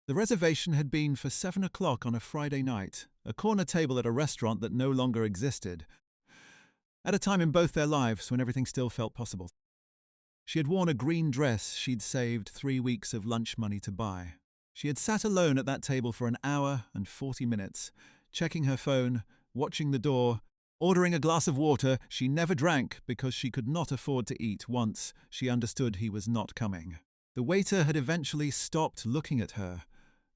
The reservation had been for 7 o'clock on a Friday night, a corner table at a restaurant that no longer existed, at a time in both their lives when everything still felt possible. She had worn a green dress she'd saved 3 weeks of lunch money to buy. She had sat alone at that table for an hour and 40 minutes, checking her phone, watching the door, ordering a glass of water she never drank because she could not afford to eat once she understood he was not coming. The waiter had eventually stopped looking at her,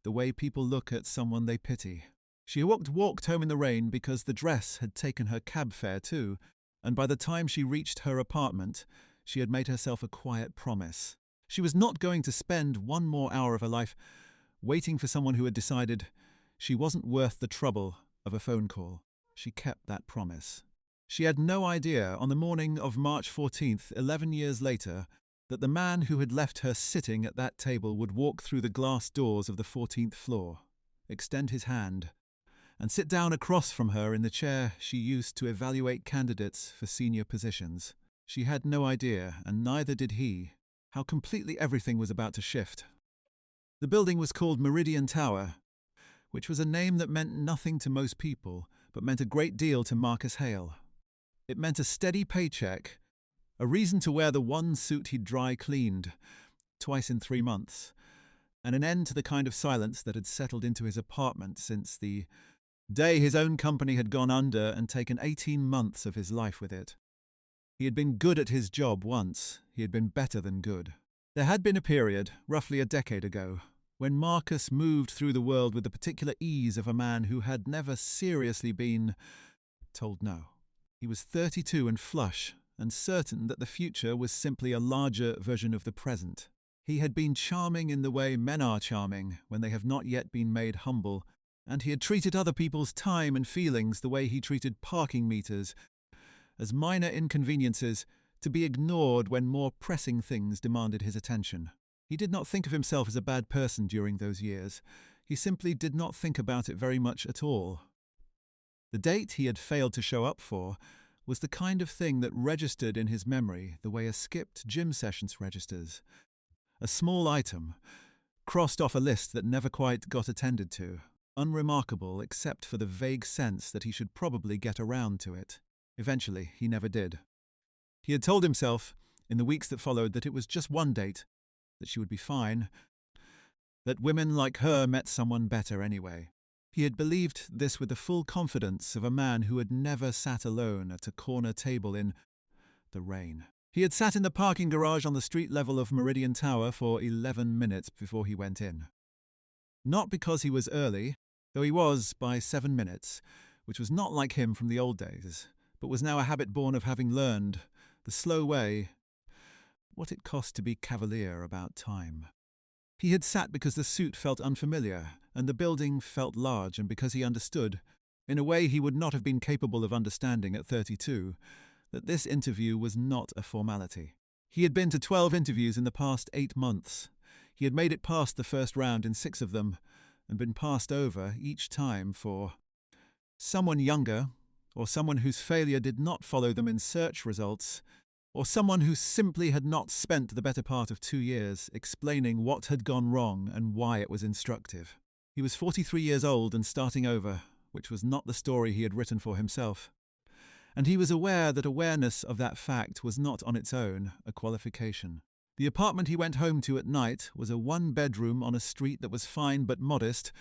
the way people look at someone they pity. She walked home in the rain because the dress had taken her cab fare too, and by the time she reached her apartment, she had made herself a quiet promise. She was not going to spend one more hour of her life waiting for someone who had decided she wasn't worth the trouble of a phone call. She kept that promise. She had no idea on the morning of March 14th, 11 years later, that the man who had left her sitting at that table would walk through the glass doors of the 14th floor, extend his hand, and sit down across from her in the chair she used to evaluate candidates for senior positions. She had no idea, and neither did he, how completely everything was about to shift. The building was called Meridian Tower, which was a name that meant nothing to most people, but meant a great deal to Marcus Hale. It meant a steady paycheck, a reason to wear the one suit he'd dry cleaned twice in 3 months, and an end to the kind of silence that had settled into his apartment since the day his own company had gone under and taken 18 months of his life with it. He had been good at his job once. He had been better than good. There had been a period, roughly a decade ago, when Marcus moved through the world with the particular ease of a man who had never seriously been told no. He was 32 and flush, and certain that the future was simply a larger version of the present. He had been charming in the way men are charming when they have not yet been made humble, and he had treated other people's time and feelings the way he treated parking meters, as minor inconveniences to be ignored when more pressing things demanded his attention. He did not think of himself as a bad person during those years. He simply did not think about it very much at all. The date he had failed to show up for was the kind of thing that registered in his memory the way a skipped gym session registers. A small item, crossed off a list that never quite got attended to, unremarkable except for the vague sense that he should probably get around to it. Eventually, he never did. He had told himself, in the weeks that followed, that it was just one date, that she would be fine, that women like her met someone better anyway. He had believed this with the full confidence of a man who had never sat alone at a corner table in the rain. He had sat in the parking garage on the street level of Meridian Tower for 11 minutes before he went in. Not because he was early, though he was by 7 minutes, which was not like him from the old days, but was now a habit born of having learned, the slow way, what it cost to be cavalier about time. He had sat because the suit felt unfamiliar, and the building felt large, and because he understood, in a way he would not have been capable of understanding at 32, that this interview was not a formality. He had been to 12 interviews in the past 8 months. He had made it past the first round in 6 of them, and been passed over each time for someone younger, or someone whose failure did not follow them in search results, or someone who simply had not spent the better part of 2 years explaining what had gone wrong and why it was instructive. He was 43 years old and starting over, which was not the story he had written for himself. And he was aware that awareness of that fact was not on its own a qualification. The apartment he went home to at night was a 1-bedroom on a street that was fine but modest,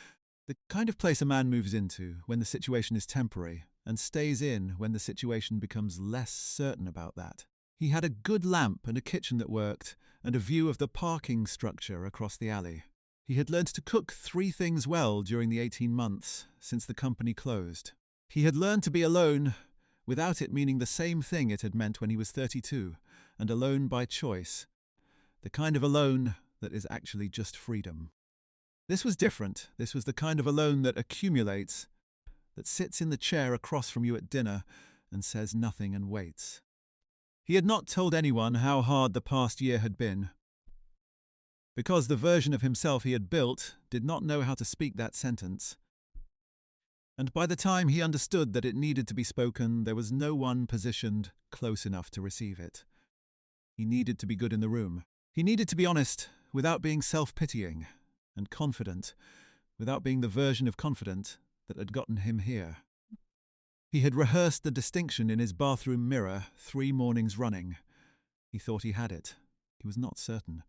the kind of place a man moves into when the situation is temporary, and stays in when the situation becomes less certain about that. He had a good lamp and a kitchen that worked, and a view of the parking structure across the alley. He had learned to cook 3 things well during the 18 months since the company closed. He had learned to be alone without it meaning the same thing it had meant when he was 32, and alone by choice, the kind of alone that is actually just freedom. This was different. This was the kind of alone that accumulates, that sits in the chair across from you at dinner and says nothing and waits. He had not told anyone how hard the past year had been, because the version of himself he had built did not know how to speak that sentence. And by the time he understood that it needed to be spoken, there was no one positioned close enough to receive it. He needed to be good in the room. He needed to be honest without being self-pitying. and confident, without being the version of confident that had gotten him here. He had rehearsed the distinction in his bathroom mirror 3 mornings running. He thought he had it. He was not certain.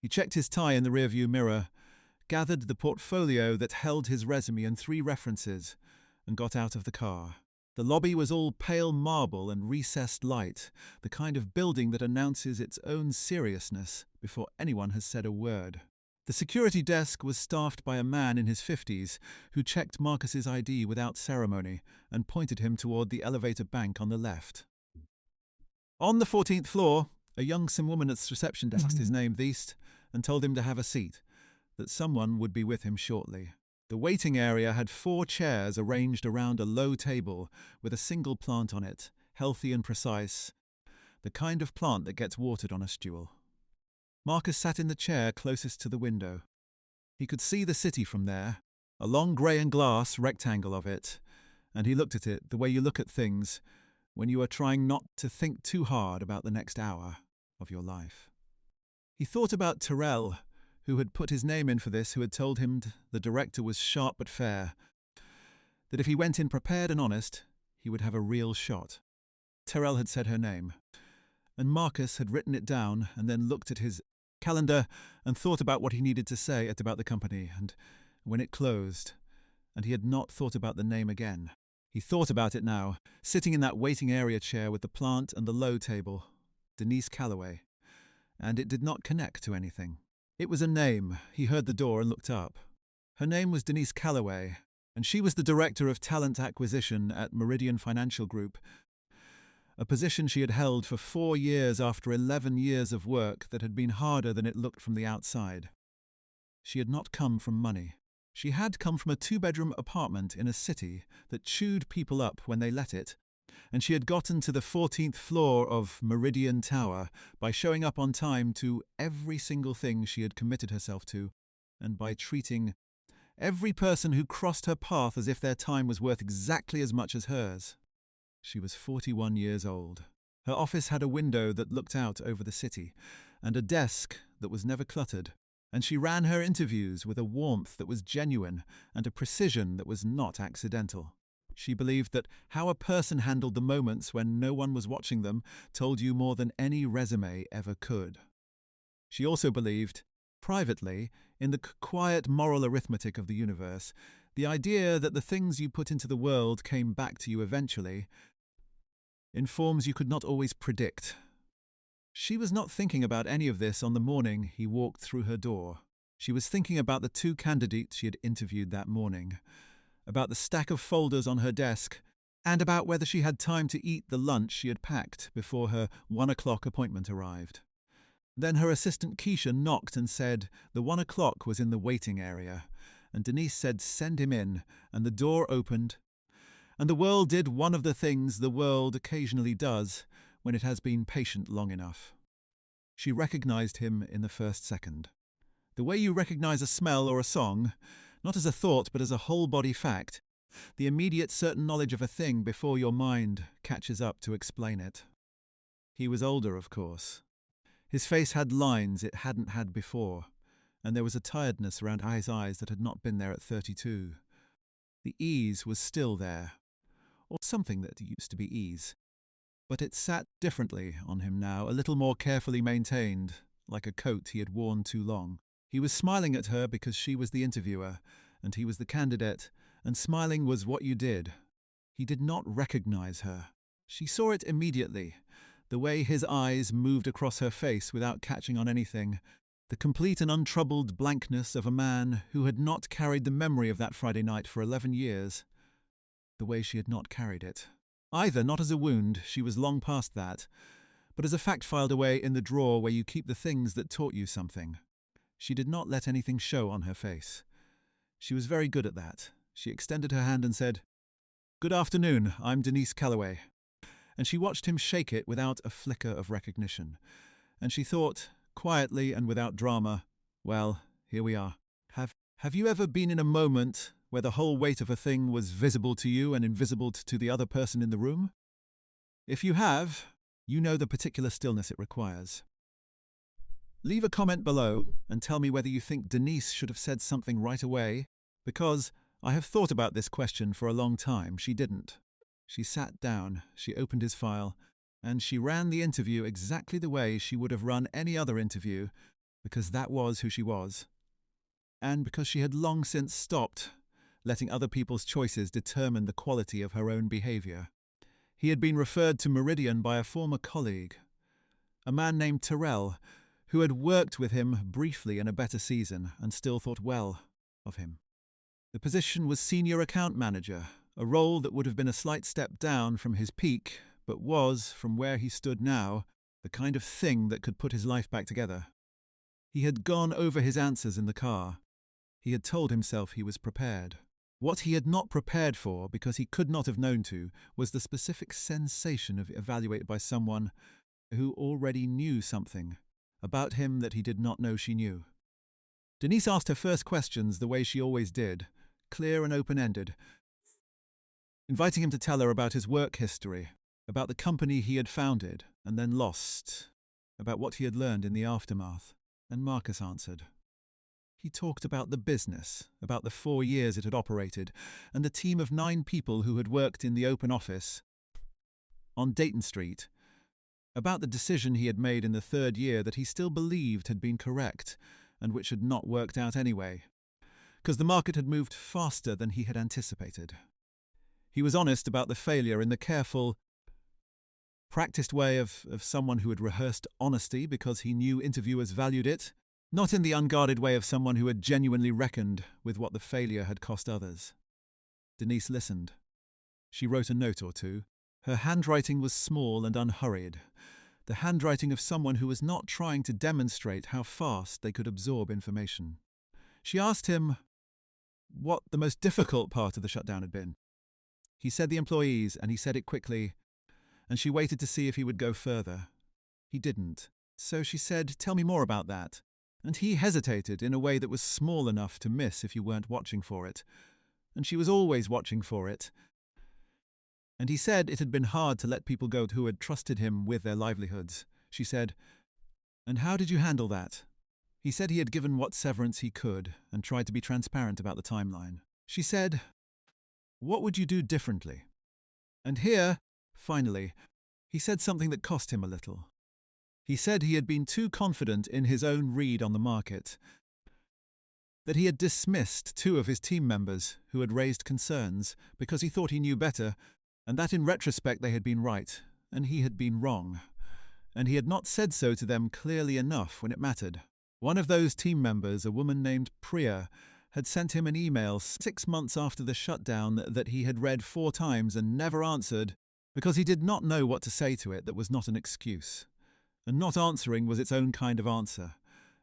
He checked his tie in the rearview mirror, gathered the portfolio that held his resume and 3 references, and got out of the car. The lobby was all pale marble and recessed light, the kind of building that announces its own seriousness before anyone has said a word. The security desk was staffed by a man in his 50s who checked Marcus's ID without ceremony and pointed him toward the elevator bank on the left. On the 14th floor, a young Sim woman at the reception desk asked his name East and told him to have a seat, that someone would be with him shortly. The waiting area had 4 chairs arranged around a low table with a single plant on it, healthy and precise, the kind of plant that gets watered on a stool. Marcus sat in the chair closest to the window. He could see the city from there, a long grey and glass rectangle of it, and he looked at it the way you look at things when you are trying not to think too hard about the next hour of your life. He thought about Terrell, who had put his name in for this, who had told him the director was sharp but fair, that if he went in prepared and honest, he would have a real shot. Terrell had said her name, and Marcus had written it down and then looked at his calendar and thought about what he needed to say about the company, and when it closed, and he had not thought about the name again. He thought about it now, sitting in that waiting area chair with the plant and the low table, Denise Calloway, and it did not connect to anything. It was a name. He heard the door and looked up. Her name was Denise Calloway, and she was the director of talent acquisition at Meridian Financial Group, a position she had held for 4 years after 11 years of work that had been harder than it looked from the outside. She had not come from money. She had come from a 2-bedroom apartment in a city that chewed people up when they let it, and she had gotten to the 14th floor of Meridian Tower by showing up on time to every single thing she had committed herself to, and by treating every person who crossed her path as if their time was worth exactly as much as hers. She was 41 years old. Her office had a window that looked out over the city, and a desk that was never cluttered, and she ran her interviews with a warmth that was genuine and a precision that was not accidental. She believed that how a person handled the moments when no one was watching them told you more than any resume ever could. She also believed, privately, in the quiet moral arithmetic of the universe, the idea that the things you put into the world came back to you eventually, in forms you could not always predict. She was not thinking about any of this on the morning he walked through her door. She was thinking about the 2 candidates she had interviewed that morning, about the stack of folders on her desk, and about whether she had time to eat the lunch she had packed before her 1 o'clock appointment arrived. Then her assistant Keisha knocked and said the 1 o'clock was in the waiting area, and Denise said send him in, and the door opened, and the world did one of the things the world occasionally does when it has been patient long enough. She recognized him in the first second. The way you recognize a smell or a song, not as a thought but as a whole-body fact, the immediate certain knowledge of a thing before your mind catches up to explain it. He was older, of course. His face had lines it hadn't had before, and there was a tiredness around his eyes that had not been there at 32. The ease was still there, or something that used to be ease, but it sat differently on him now, a little more carefully maintained, like a coat he had worn too long. He was smiling at her because she was the interviewer, and he was the candidate, and smiling was what you did. He did not recognize her. She saw it immediately, the way his eyes moved across her face without catching on anything, the complete and untroubled blankness of a man who had not carried the memory of that Friday night for 11 years, the way she had not carried it. Either not as a wound, she was long past that, but as a fact filed away in the drawer where you keep the things that taught you something. She did not let anything show on her face. She was very good at that. She extended her hand and said, "Good afternoon, I'm Denise Calloway." And she watched him shake it without a flicker of recognition. And she thought, quietly and without drama, well, here we are. Have you ever been in a moment where the whole weight of a thing was visible to you and invisible to the other person in the room? If you have, you know the particular stillness it requires. Leave a comment below and tell me whether you think Denise should have said something right away, because I have thought about this question for a long time. She didn't. She sat down, she opened his file, and she ran the interview exactly the way she would have run any other interview, because that was who she was. And because she had long since stopped letting other people's choices determine the quality of her own behavior. He had been referred to Meridian by a former colleague, a man named Terrell, who had worked with him briefly in a better season and still thought well of him. The position was senior account manager, a role that would have been a slight step down from his peak, but was, from where he stood now, the kind of thing that could put his life back together. He had gone over his answers in the car. He had told himself he was prepared. What he had not prepared for, because he could not have known to, was the specific sensation of evaluated by someone who already knew something about him that he did not know she knew. Denise asked her first questions the way she always did, clear and open-ended, inviting him to tell her about his work history, about the company he had founded and then lost, about what he had learned in the aftermath. And Marcus answered. He talked about the business, about the 4 years it had operated, and the team of 9 people who had worked in the open office on Dayton Street, about the decision he had made in the 3rd year that he still believed had been correct, and which had not worked out anyway, because the market had moved faster than he had anticipated. He was honest about the failure in the careful, practiced way of someone who had rehearsed honesty because he knew interviewers valued it, not in the unguarded way of someone who had genuinely reckoned with what the failure had cost others. Denise listened. She wrote a note or two. Her handwriting was small and unhurried, the handwriting of someone who was not trying to demonstrate how fast they could absorb information. She asked him what the most difficult part of the shutdown had been. He said the employees, and he said it quickly, and she waited to see if he would go further. He didn't. So she said, "Tell me more about that." And he hesitated in a way that was small enough to miss if you weren't watching for it. And she was always watching for it. And he said it had been hard to let people go who had trusted him with their livelihoods. She said, "And how did you handle that?" He said he had given what severance he could and tried to be transparent about the timeline. She said, "What would you do differently?" And here, finally, he said something that cost him a little. He said he had been too confident in his own read on the market, that he had dismissed 2 of his team members who had raised concerns because he thought he knew better, and that in retrospect they had been right, and he had been wrong, and he had not said so to them clearly enough when it mattered. One of those team members, a woman named Priya, had sent him an email 6 months after the shutdown that he had read 4 times and never answered because he did not know what to say to it that was not an excuse. And not answering was its own kind of answer,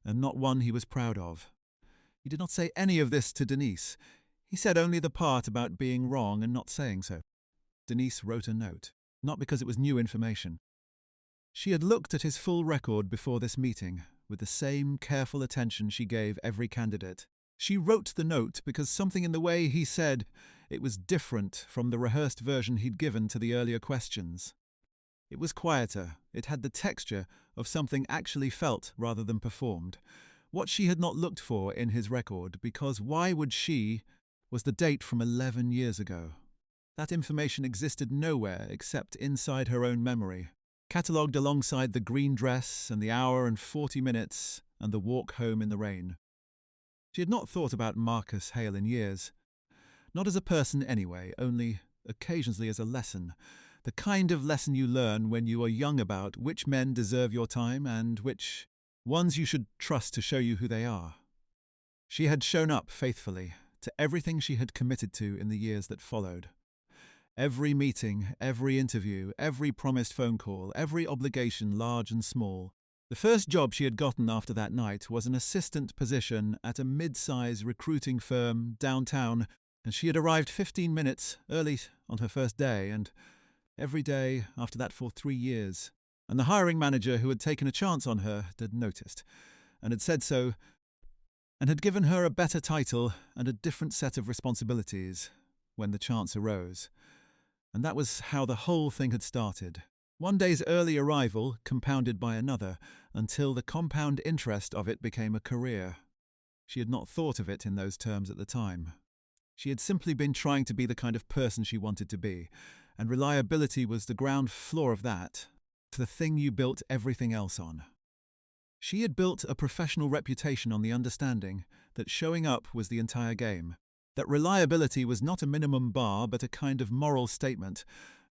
and not one he was proud of. He did not say any of this to Denise. He said only the part about being wrong and not saying so. Denise wrote a note, not because it was new information. She had looked at his full record before this meeting, with the same careful attention she gave every candidate. She wrote the note because something in the way he said it was different from the rehearsed version he'd given to the earlier questions. It was quieter, it had the texture of something actually felt rather than performed, what she had not looked for in his record, because why would she was the date from 11 years ago. That information existed nowhere except inside her own memory, catalogued alongside the green dress and the hour and 40 minutes and the walk home in the rain. She had not thought about Marcus Hale in years. Not as a person anyway, only occasionally as a lesson. The kind of lesson you learn when you are young about which men deserve your time and which ones you should trust to show you who they are. She had shown up faithfully to everything she had committed to in the years that followed. Every meeting, every interview, every promised phone call, every obligation large and small. The first job she had gotten after that night was an assistant position at a mid-size recruiting firm downtown, and she had arrived 15 minutes early on her first day, and every day after that for 3 years. And the hiring manager who had taken a chance on her had noticed, and had said so, and had given her a better title and a different set of responsibilities when the chance arose. And that was how the whole thing had started. One day's early arrival compounded by another, until the compound interest of it became a career. She had not thought of it in those terms at the time. She had simply been trying to be the kind of person she wanted to be, and reliability was the ground floor of that, the thing you built everything else on. She had built a professional reputation on the understanding that showing up was the entire game, that reliability was not a minimum bar but a kind of moral statement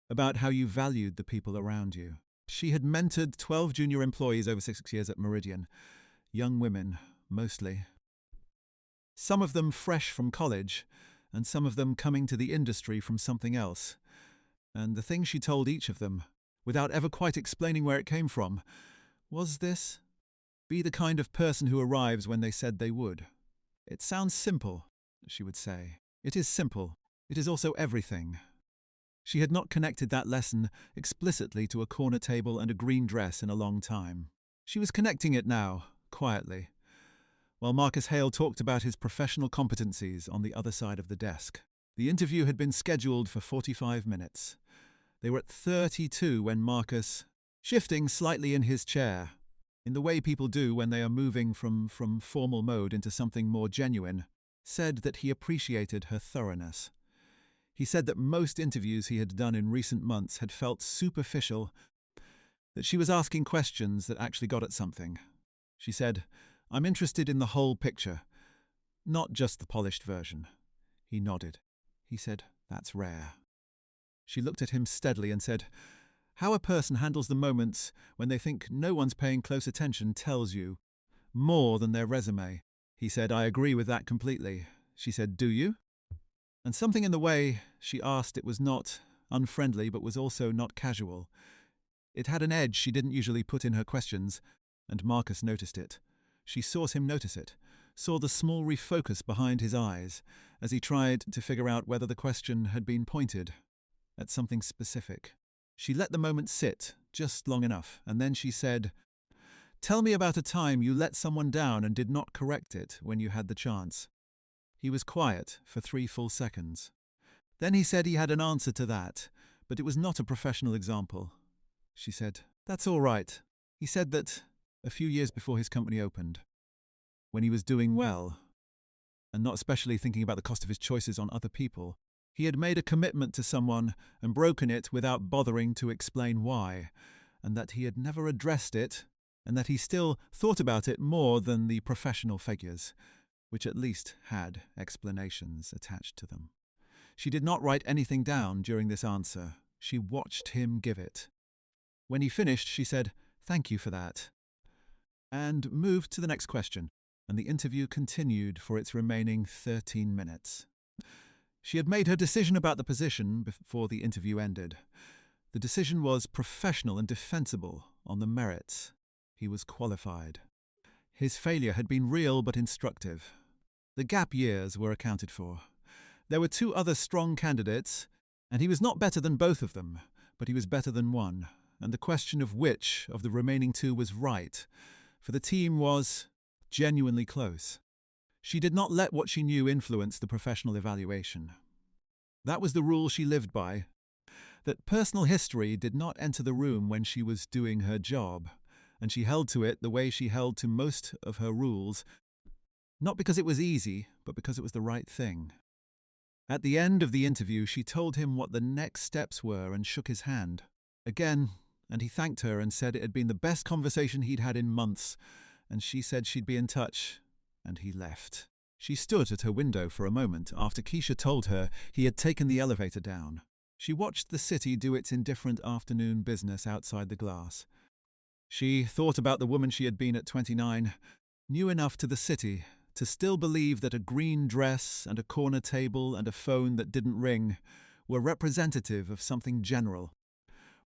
about how you valued the people around you. She had mentored 12 junior employees over 6 years at Meridian, young women, mostly. Some of them fresh from college, and some of them coming to the industry from something else. And the thing she told each of them, without ever quite explaining where it came from, was this: be the kind of person who arrives when they said they would. It sounds simple, she would say. It is simple. It is also everything. She had not connected that lesson explicitly to a corner table and a green dress in a long time. She was connecting it now, quietly, while Marcus Hale talked about his professional competencies on the other side of the desk. The interview had been scheduled for 45 minutes. They were at 32 when Marcus, shifting slightly in his chair, in the way people do when they are moving from formal mode into something more genuine, said that he appreciated her thoroughness. He said that most interviews he had done in recent months had felt superficial, that she was asking questions that actually got at something. She said, "I'm interested in the whole picture, not just the polished version." He nodded. He said, "That's rare." She looked at him steadily and said, "How a person handles the moments when they think no one's paying close attention tells you more than their resume." He said, "I agree with that completely." She said, "Do you?" And something in the way she asked it was not unfriendly but was also not casual. It had an edge she didn't usually put in her questions, and Marcus noticed it. She saw him notice it, saw the small refocus behind his eyes as he tried to figure out whether the question had been pointed at something specific. She let the moment sit just long enough, and then she said, "Tell me about a time you let someone down and did not correct it when you had the chance." He was quiet for 3 full seconds. Then he said he had an answer to that, but it was not a professional example. She said, "That's all right." He said that a few years before his company opened, when he was doing well, and not especially thinking about the cost of his choices on other people, he had made a commitment to someone and broken it without bothering to explain why, and that he had never addressed it, and that he still thought about it more than the professional figures, which at least had explanations attached to them. She did not write anything down during this answer. She watched him give it. When he finished, she said, "Thank you for that," and moved to the next question, and the interview continued for its remaining 13 minutes. She had made her decision about the position before the interview ended. The decision was professional and defensible on the merits. He was qualified. His failure had been real but instructive. The gap years were accounted for. There were 2 other strong candidates, and he was not better than both of them, but he was better than one, and the question of which of the remaining 2 was right, for the team was genuinely close. She did not let what she knew influence the professional evaluation. That was the rule she lived by, that personal history did not enter the room when she was doing her job, and she held to it the way she held to most of her rules, not because it was easy, but because it was the right thing. At the end of the interview, she told him what the next steps were and shook his hand. Again, and he thanked her and said it had been the best conversation he'd had in months, and she said she'd be in touch, and he left. She stood at her window for a moment after Keisha told her he had taken the elevator down. She watched the city do its indifferent afternoon business outside the glass. She thought about the woman she had been at 29, new enough to the city to still believe that a green dress and a corner table and a phone that didn't ring were representative of something general,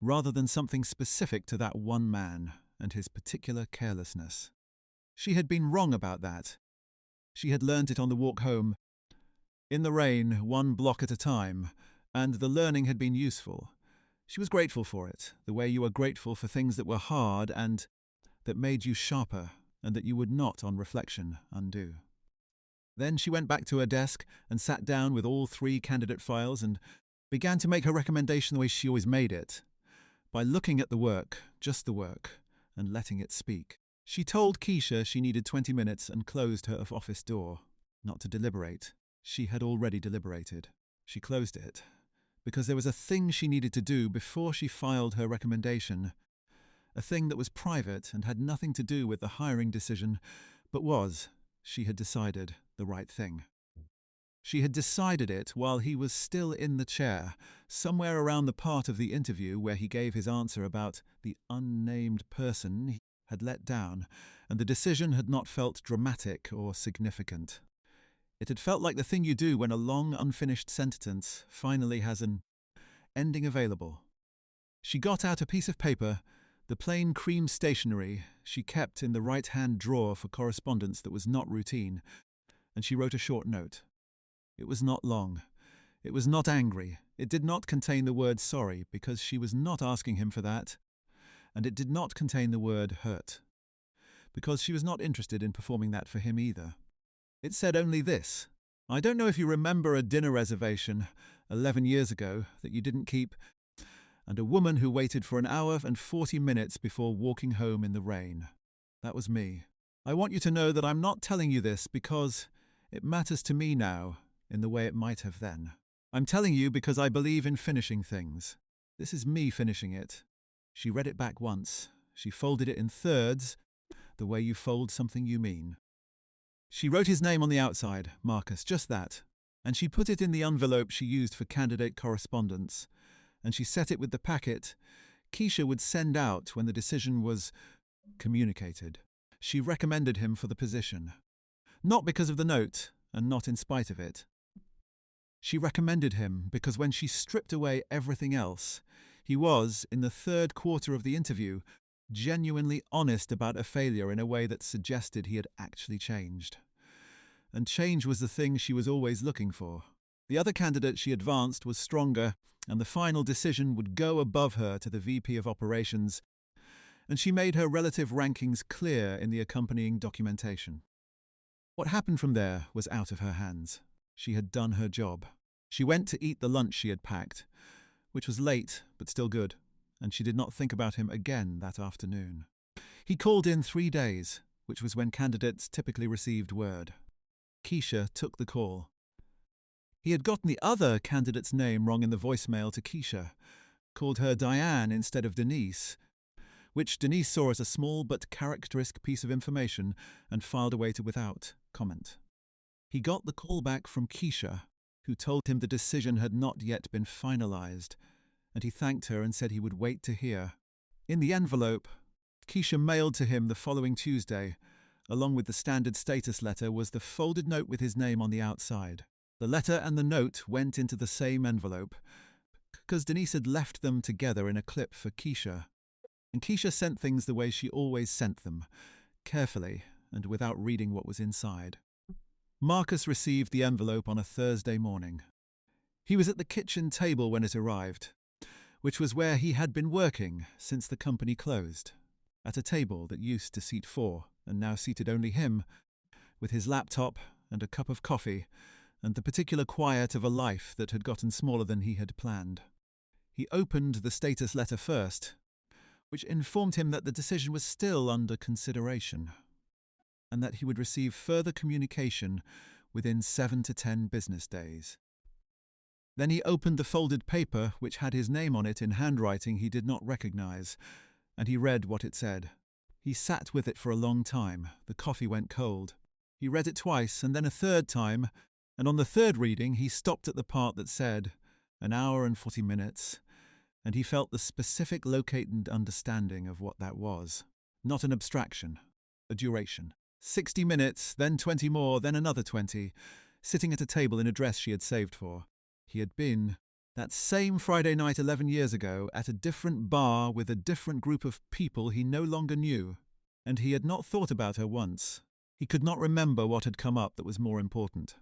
rather than something specific to that one man and his particular carelessness. She had been wrong about that. She had learned it on the walk home, in the rain, 1 block at a time, and the learning had been useful. She was grateful for it, the way you are grateful for things that were hard and that made you sharper, and that you would not, on reflection, undo. Then she went back to her desk and sat down with all 3 candidate files and began to make her recommendation the way she always made it, by looking at the work, just the work, and letting it speak. She told Keisha she needed 20 minutes and closed her office door. Not to deliberate. She had already deliberated. She closed it because there was a thing she needed to do before she filed her recommendation, a thing that was private and had nothing to do with the hiring decision, but was, she had decided, the right thing. She had decided it while he was still in the chair, somewhere around the part of the interview where he gave his answer about the unnamed person he had let down, and the decision had not felt dramatic or significant. It had felt like the thing you do when a long, unfinished sentence finally has an ending available. She got out a piece of paper, the plain cream stationery she kept in the right-hand drawer for correspondence that was not routine, and she wrote a short note. It was not long. It was not angry. It did not contain the word sorry, because she was not asking him for that, and it did not contain the word hurt, because she was not interested in performing that for him either. It said only this: I don't know if you remember a dinner reservation 11 years ago that you didn't keep, and a woman who waited for an hour and 40 minutes before walking home in the rain. That was me. I want you to know that I'm not telling you this because it matters to me now in the way it might have then. I'm telling you because I believe in finishing things. This is me finishing it. She read it back once. She folded it in thirds, the way you fold something you mean. She wrote his name on the outside, Marcus, just that, and she put it in the envelope she used for candidate correspondence, and she set it with the packet Keisha would send out when the decision was communicated. She recommended him for the position. Not because of the note, and not in spite of it. She recommended him because when she stripped away everything else, he was, in the third quarter of the interview, genuinely honest about a failure in a way that suggested he had actually changed. And change was the thing she was always looking for. The other candidate she advanced was stronger, and the final decision would go above her to the VP of Operations, and she made her relative rankings clear in the accompanying documentation. What happened from there was out of her hands. She had done her job. She went to eat the lunch she had packed, which was late but still good, and she did not think about him again that afternoon. He called in 3 days, which was when candidates typically received word. Keisha took the call. He had gotten the other candidate's name wrong in the voicemail to Keisha, called her Diane instead of Denise, which Denise saw as a small but characteristic piece of information and filed away to without comment. He got the call back from Keisha, who told him the decision had not yet been finalized, and he thanked her and said he would wait to hear. In the envelope, Keisha mailed to him the following Tuesday, along with the standard status letter, was the folded note with his name on the outside. The letter and the note went into the same envelope, because Denise had left them together in a clip for Keisha. And Keisha sent things the way she always sent them, carefully and without reading what was inside. Marcus received the envelope on a Thursday morning. He was at the kitchen table when it arrived, which was where he had been working since the company closed, at a table that used to seat 4 and now seated only him, with his laptop and a cup of coffee and the particular quiet of a life that had gotten smaller than he had planned. He opened the status letter first, which informed him that the decision was still under consideration, and that he would receive further communication within 7 to 10 business days. Then he opened the folded paper which had his name on it in handwriting he did not recognize, and he read what it said. He sat with it for a long time. The coffee went cold. He read it twice and then a third time, and on the third reading he stopped at the part that said, an hour and 40 minutes, and he felt the specific located understanding of what that was. Not an abstraction, a duration. 60 minutes, then 20 more, then another 20, sitting at a table in a dress she had saved for. He had been, that same Friday night 11 years ago, at a different bar with a different group of people he no longer knew, and he had not thought about her once. He could not remember what had come up that was more important.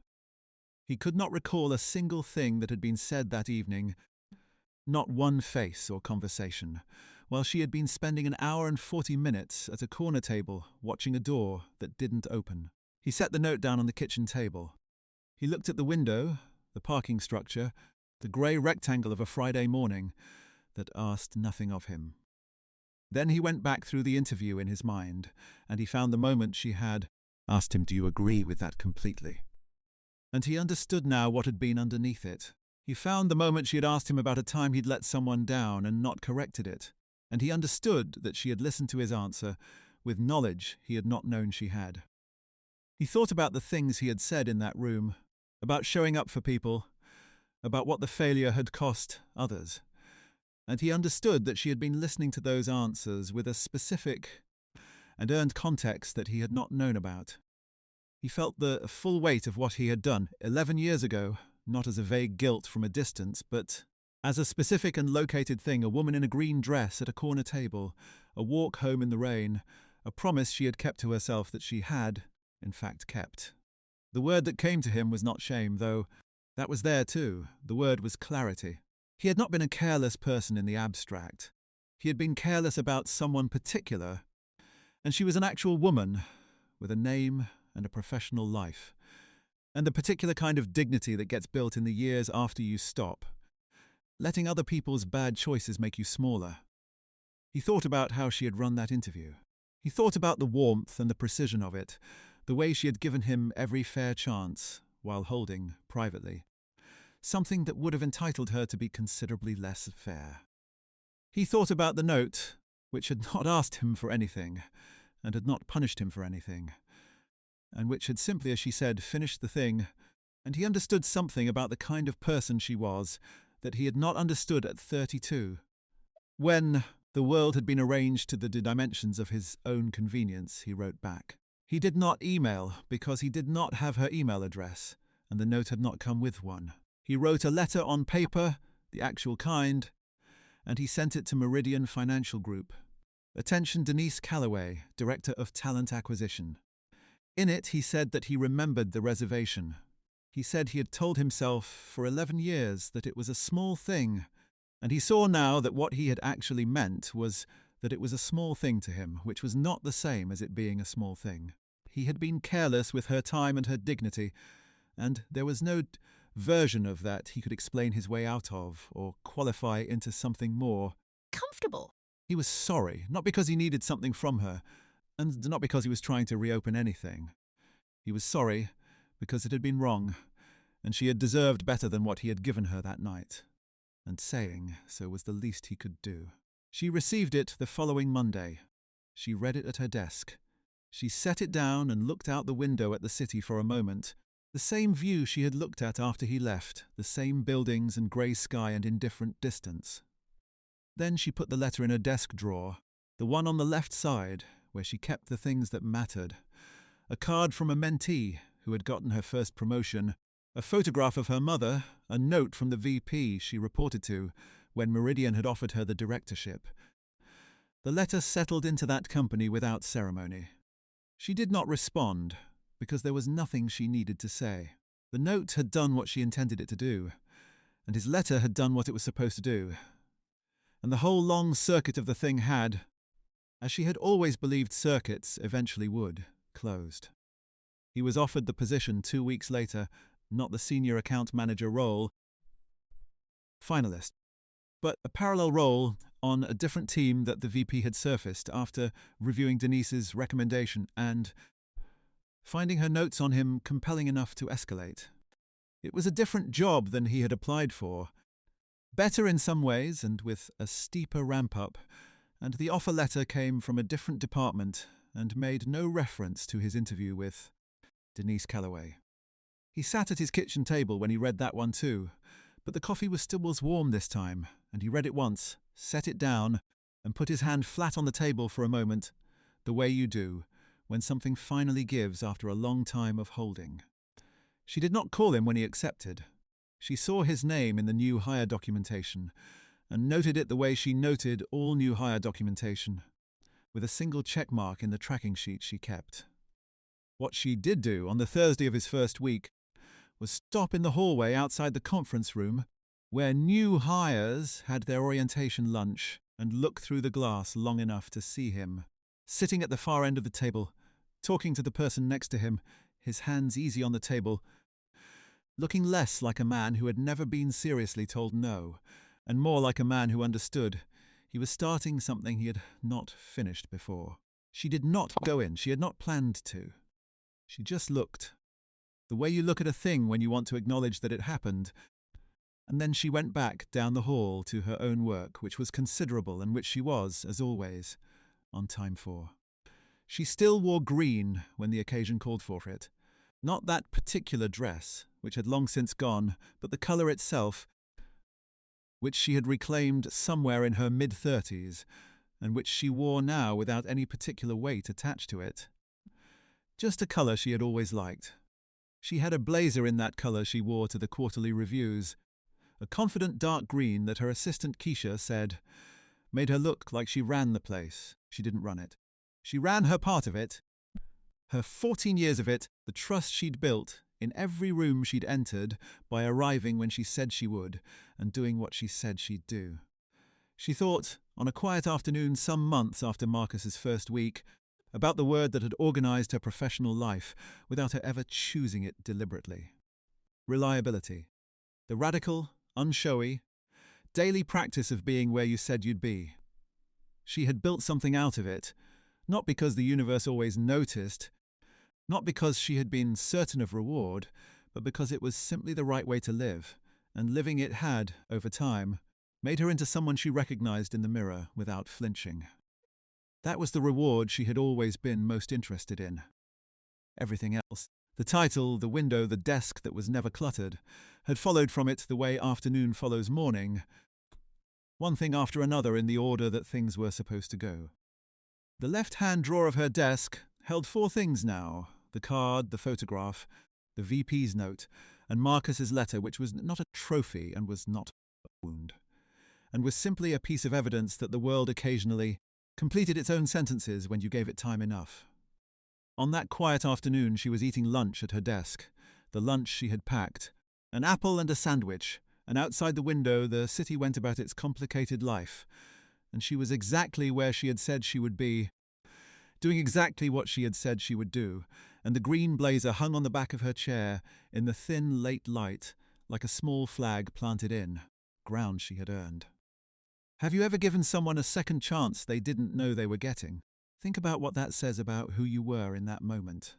He could not recall a single thing that had been said that evening, not one face or conversation, while she had been spending an hour and 40 minutes at a corner table watching a door that didn't open. He set the note down on the kitchen table. He looked at the window, the parking structure, the grey rectangle of a Friday morning, that asked nothing of him. Then he went back through the interview in his mind, and he found the moment she had asked him, "Do you agree with that completely?" And he understood now what had been underneath it. He found the moment she had asked him about a time he'd let someone down and not corrected it, and he understood that she had listened to his answer with knowledge he had not known she had. He thought about the things he had said in that room, about showing up for people, about what the failure had cost others, and he understood that she had been listening to those answers with a specific and earned context that he had not known about. He felt the full weight of what he had done 11 years ago, not as a vague guilt from a distance, but as a specific and located thing: a woman in a green dress at a corner table, a walk home in the rain, a promise she had kept to herself that she had, in fact, kept. The word that came to him was not shame, though that was there too. The word was clarity. He had not been a careless person in the abstract. He had been careless about someone particular, and she was an actual woman with a name and a professional life, and the particular kind of dignity that gets built in the years after you stop, letting other people's bad choices make you smaller. He thought about how she had run that interview. He thought about the warmth and the precision of it, the way she had given him every fair chance, while holding, privately, something that would have entitled her to be considerably less fair. He thought about the note, which had not asked him for anything, and had not punished him for anything, and which had simply, as she said, finished the thing, and he understood something about the kind of person she was that he had not understood at 32. When the world had been arranged to the dimensions of his own convenience, he wrote back. He did not email because he did not have her email address, and the note had not come with one. He wrote a letter on paper, the actual kind, and he sent it to Meridian Financial Group. Attention, Denise Calloway, Director of Talent Acquisition. In it, he said that he remembered the reservation. He said he had told himself for 11 years that it was a small thing, and he saw now that what he had actually meant was that it was a small thing to him, which was not the same as it being a small thing. He had been careless with her time and her dignity, and there was no version of that he could explain his way out of or qualify into something more comfortable. He was sorry, not because he needed something from her, and not because he was trying to reopen anything. He was sorry because it had been wrong, and she had deserved better than what he had given her that night. And saying so was the least he could do. She received it the following Monday. She read it at her desk. She set it down and looked out the window at the city for a moment. The same view she had looked at after he left, the same buildings and grey sky and indifferent distance. Then she put the letter in her desk drawer, the one on the left side, where she kept the things that mattered. A card from a mentee who had gotten her first promotion, a photograph of her mother, a note from the VP she reported to when Meridian had offered her the directorship. The letter settled into that company without ceremony. She did not respond, because there was nothing she needed to say. The note had done what she intended it to do, and his letter had done what it was supposed to do. And the whole long circuit of the thing had, as she had always believed circuits eventually would, closed. He was offered the position 2 weeks later, not the senior account manager role, finalist, but a parallel role on a different team that the VP had surfaced after reviewing Denise's recommendation and finding her notes on him compelling enough to escalate. It was a different job than he had applied for, better in some ways and with a steeper ramp-up, and the offer letter came from a different department and made no reference to his interview with Denise Calloway. He sat at his kitchen table when he read that one too, but the coffee was still warm this time, and he read it once, set it down, and put his hand flat on the table for a moment, the way you do when something finally gives after a long time of holding. She did not call him when he accepted. She saw his name in the new hire documentation, and noted it the way she noted all new hire documentation, with a single check mark in the tracking sheet she kept. What she did do on the Thursday of his first week was stop in the hallway outside the conference room, where new hires had their orientation lunch, and look through the glass long enough to see him, sitting at the far end of the table, talking to the person next to him, his hands easy on the table, looking less like a man who had never been seriously told no, and more like a man who understood. He was starting something he had not finished before. She did not go in. She had not planned to. She just looked. The way you look at a thing when you want to acknowledge that it happened. And then she went back down the hall to her own work, which was considerable and which she was, as always, on time for. She still wore green when the occasion called for it. Not that particular dress, which had long since gone, but the colour itself, which she had reclaimed somewhere in her mid-30s, and which she wore now without any particular weight attached to it. Just a colour she had always liked. She had a blazer in that colour she wore to the quarterly reviews, a confident dark green that her assistant Keisha said made her look like she ran the place. She didn't run it. She ran her part of it, her 14 years of it, the trust she'd built in every room she'd entered by arriving when she said she would and doing what she said she'd do. She thought, on a quiet afternoon some months after Marcus's first week, about the word that had organized her professional life without her ever choosing it deliberately. Reliability. The radical, unshowy, daily practice of being where you said you'd be. She had built something out of it, not because the universe always noticed, not because she had been certain of reward, but because it was simply the right way to live, and living it had, over time, made her into someone she recognized in the mirror without flinching. That was the reward she had always been most interested in. Everything else, the title, the window, the desk that was never cluttered, had followed from it the way afternoon follows morning, one thing after another in the order that things were supposed to go. The left-hand drawer of her desk held 4 things now: the card, the photograph, the VP's note, and Marcus's letter, which was not a trophy and was not a wound, and was simply a piece of evidence that the world occasionally completed its own sentences when you gave it time enough. On that quiet afternoon she was eating lunch at her desk, the lunch she had packed, an apple and a sandwich, and outside the window the city went about its complicated life, and she was exactly where she had said she would be, doing exactly what she had said she would do, and the green blazer hung on the back of her chair in the thin late light like a small flag planted in ground she had earned. Have you ever given someone a second chance they didn't know they were getting? Think about what that says about who you were in that moment.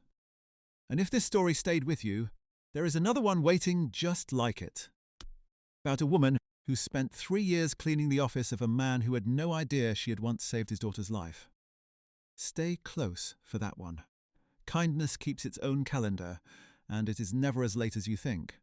And if this story stayed with you, there is another one waiting just like it. About a woman who spent 3 years cleaning the office of a man who had no idea she had once saved his daughter's life. Stay close for that one. Kindness keeps its own calendar, and it is never as late as you think.